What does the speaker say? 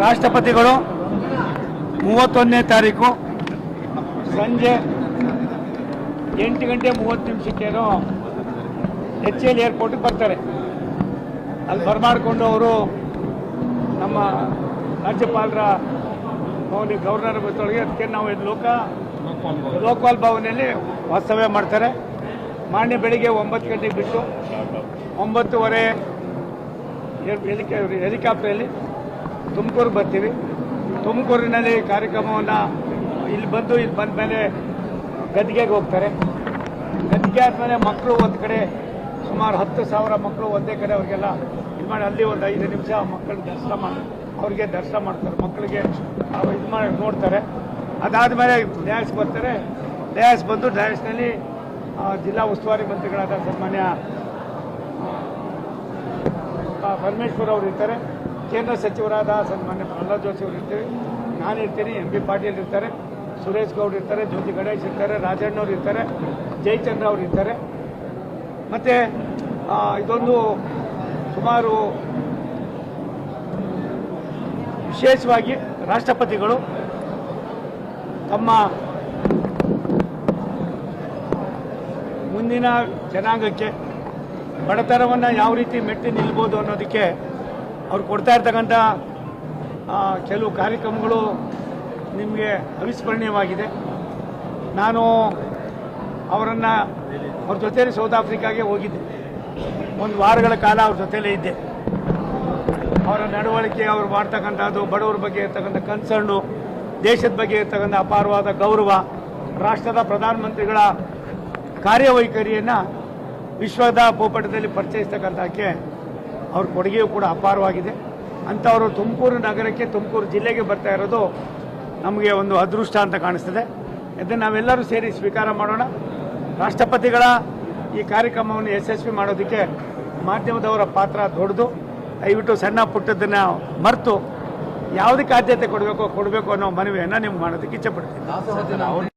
ರಾಷ್ಟ್ರಪತಿಗಳು 31ನೇ ತಾರೀಕು ಸಂಜೆ 8:30 HL ಏರ್ಪೋರ್ಟ್ಗೆ ಬರ್ತಾರೆ. ಅಲ್ಲಿ ಬರಮಾಡಿಕೊಂಡು ಅವರು ನಮ್ಮ ರಾಜ್ಯಪಾಲರ ಭವನ ಗವರ್ನರ್ ಬತ್ತೊಳಗೆ ಅದಕ್ಕೆ ನಾವು ಲೋಕಪಾಲ್ ಭವನಲ್ಲಿ ವಾಸ್ತವ್ಯ ಮಾಡ್ತಾರೆ. ಮಾನ್ಯ ಬೆಳಿಗ್ಗೆ 9 ಗಂಟೆಗೆ ಬಿಟ್ಟು 9:30 ಹೆಲಿಕಾಪ್ಟರಲ್ಲಿ ತುಮಕೂರು ಬರ್ತೀವಿ. ತುಮಕೂರಿನಲ್ಲಿ ಕಾರ್ಯಕ್ರಮವನ್ನು ಇಲ್ಲಿ ಬಂದ ಮೇಲೆ ಗದ್ದಿಗೆಗೆ ಹೋಗ್ತಾರೆ. ಗದ್ದಿಗೆ ಆದಮೇಲೆ ಮಕ್ಕಳು ಒಂದು ಕಡೆ ಸುಮಾರು 10,000 ಮಕ್ಕಳು ಒಂದೇ ಕಡೆ ಅವ್ರಿಗೆಲ್ಲ ಇದು ಮಾಡಿ ಅಲ್ಲಿ ಒಂದು 5 ನಿಮಿಷ ಮಕ್ಕಳಿಗೆ ಅವ್ರಿಗೆ ದರ್ಶನ ಮಾಡ್ತಾರೆ. ಮಕ್ಕಳಿಗೆ ಇದು ಮಾಡಿ ನೋಡ್ತಾರೆ. ಅದಾದಮೇಲೆ ಡ್ಯಾನ್ಸ್ ಬರ್ತಾರೆ. ಡ್ಯಾನ್ಸ್ ಬಂದು ಡ್ಯಾನ್ಸ್ನಲ್ಲಿ ಜಿಲ್ಲಾ ಉಸ್ತುವಾರಿ ಮಂತ್ರಿಗಳಾದ ಸನ್ಮಾನ್ಯ ಪರಮೇಶ್ವರ್ ಅವರು ಇರ್ತಾರೆ. ಕೇಂದ್ರ ಸಚಿವರಾದ ಸನ್ಮಾನ್ಯ ಪ್ರಹ್ಲಾದ್ ಜೋಶಿ ಅವರು ಇರ್ತೀವಿ. ನಾನಿರ್ತೀನಿ. MB ಪಾಟೀಲ್ ಇರ್ತಾರೆ. ಸುರೇಶ್ ಗೌಡ್ ಇರ್ತಾರೆ. ಜ್ಯೋತಿ ಗಣೇಶ್ ಇರ್ತಾರೆ. ರಾಜಣ್ಣವ್ರು ಇರ್ತಾರೆ. ಜಯಚಂದ್ರ ಅವರು ಇರ್ತಾರೆ. ಮತ್ತು ಇದೊಂದು ಸುಮಾರು ವಿಶೇಷವಾಗಿ ರಾಷ್ಟ್ರಪತಿಗಳು ತಮ್ಮ ಮುಂದಿನ ಜನಾಂಗಕ್ಕೆ ಬಡತನವನ್ನು ಯಾವ ರೀತಿ ಮೆಟ್ಟಿ ನಿಲ್ಬೋದು ಅನ್ನೋದಕ್ಕೆ ಅವ್ರು ಕೊಡ್ತಾ ಇರ್ತಕ್ಕಂಥ ಕೆಲವು ಕಾರ್ಯಕ್ರಮಗಳು ನಿಮಗೆ ಅವಿಸ್ಮರಣೀಯವಾಗಿದೆ. ನಾನು ಅವ್ರ ಜೊತೆಯಲ್ಲಿ ಸೌತ್ ಆಫ್ರಿಕಾಗೆ ಹೋಗಿದ್ದೆ. 1 ವಾರಗಳ ಕಾಲ ಅವ್ರ ಜೊತೆಯಲ್ಲೇ ಇದ್ದೆ. ಅವರ ನಡವಳಿಕೆ, ಅವ್ರು ಮಾಡ್ತಕ್ಕಂಥದ್ದು, ಬಡವರ ಬಗ್ಗೆ ಇರ್ತಕ್ಕಂಥ ಕನ್ಸರ್ನು, ದೇಶದ ಬಗ್ಗೆ ಇರ್ತಕ್ಕಂಥ ಅಪಾರವಾದ ಗೌರವ, ರಾಷ್ಟ್ರದ ಪ್ರಧಾನಮಂತ್ರಿಗಳ ಕಾರ್ಯವೈಖರಿಯನ್ನು ವಿಶ್ವದ ಭೂಪಟದಲ್ಲಿ ಪರಿಚಯಿಸ್ತಕ್ಕಂಥಕ್ಕೆ ಅವ್ರ ಕೊಡುಗೆಯೂ ಕೂಡ ಅಪಾರವಾಗಿದೆ. ಅಂಥವರು ತುಮಕೂರು ನಗರಕ್ಕೆ, ತುಮಕೂರು ಜಿಲ್ಲೆಗೆ ಬರ್ತಾ ಇರೋದು ನಮಗೆ ಒಂದು ಅದೃಷ್ಟ ಅಂತ ಕಾಣಿಸ್ತದೆ. ಇದನ್ನು ನಾವೆಲ್ಲರೂ ಸೇರಿ ಸ್ವೀಕಾರ ಮಾಡೋಣ. ರಾಷ್ಟ್ರಪತಿಗಳ ಈ ಕಾರ್ಯಕ್ರಮವನ್ನು ಯಶಸ್ವಿ ಮಾಡೋದಕ್ಕೆ ಮಾಧ್ಯಮದವರ ಪಾತ್ರ ದೊಡ್ಡದು. ದಯವಿಟ್ಟು ಸಣ್ಣ ಪುಟ್ಟದನ್ನು ಮರೆತು ಯಾವುದಕ್ಕೆ ಆದ್ಯತೆ ಕೊಡಬೇಕು ಅನ್ನೋ ಮನವಿಯನ್ನು ನಿಮ್ಗೆ ಮಾಡೋದಕ್ಕೆ ಇಚ್ಛೆಪಡ್ತೀನಿ.